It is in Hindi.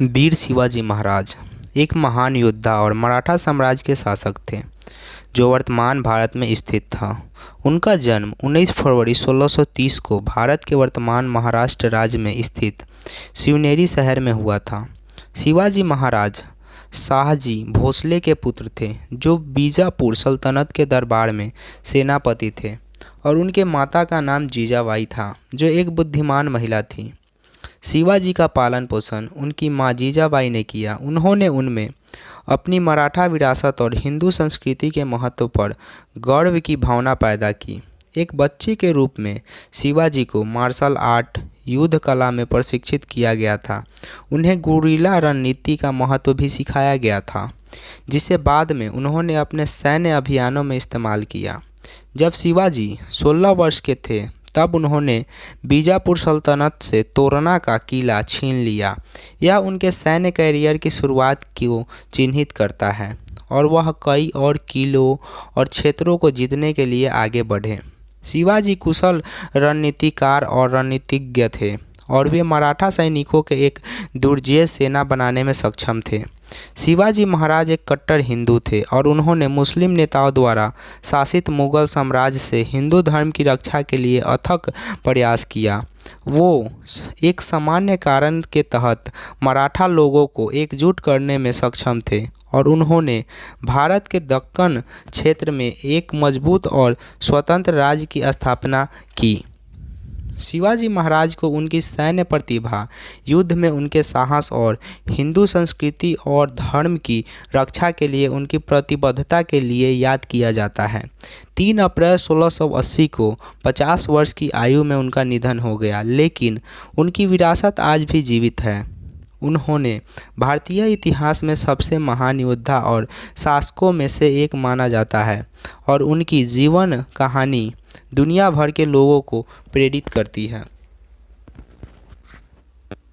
वीर शिवाजी महाराज एक महान योद्धा और मराठा साम्राज्य के शासक थे जो वर्तमान भारत में स्थित था। उनका जन्म 19 फरवरी 1630 को भारत के वर्तमान महाराष्ट्र राज्य में स्थित शिवनेरी शहर में हुआ था। शिवाजी महाराज शाहजी भोसले के पुत्र थे जो बीजापुर सल्तनत के दरबार में सेनापति थे और उनके माता का नाम जीजाबाई था जो एक बुद्धिमान महिला थी। शिवाजी का पालन पोषण उनकी मां जीजाबाई ने किया। उन्होंने उनमें अपनी मराठा विरासत और हिंदू संस्कृति के महत्व पर गर्व की भावना पैदा की। एक बच्चे के रूप में शिवाजी को मार्शल आर्ट युद्ध कला में प्रशिक्षित किया गया था। उन्हें गुरिल्ला रणनीति का महत्व भी सिखाया गया था जिसे बाद में उन्होंने अपने सैन्य अभियानों में इस्तेमाल किया। जब शिवाजी 16 वर्ष के थे तब उन्होंने बीजापुर सल्तनत से तोरना का किला छीन लिया। यह उनके सैन्य कैरियर की शुरुआत को चिन्हित करता है और वह कई और किलों और क्षेत्रों को जीतने के लिए आगे बढ़े। शिवाजी कुशल रणनीतिकार और रणनीतिज्ञ थे और वे मराठा सैनिकों के एक दुर्जेय सेना बनाने में सक्षम थे। शिवाजी महाराज एक कट्टर हिंदू थे और उन्होंने मुस्लिम नेताओं द्वारा शासित मुगल साम्राज्य से हिंदू धर्म की रक्षा के लिए अथक प्रयास किया। वो एक सामान्य कारण के तहत मराठा लोगों को एकजुट करने में सक्षम थे और उन्होंने भारत के दक्कन क्षेत्र में एक मजबूत और स्वतंत्र राज्य की स्थापना की। शिवाजी महाराज को उनकी सैन्य प्रतिभा, युद्ध में उनके साहस और हिंदू संस्कृति और धर्म की रक्षा के लिए उनकी प्रतिबद्धता के लिए याद किया जाता है। 3 अप्रैल 1680 को 50 वर्ष की आयु में उनका निधन हो गया, लेकिन उनकी विरासत आज भी जीवित है। उन्होंने भारतीय इतिहास में सबसे महान योद्धा और शासकों में से एक माना जाता है और उनकी जीवन कहानी दुनिया भर के लोगों को प्रेरित करती है।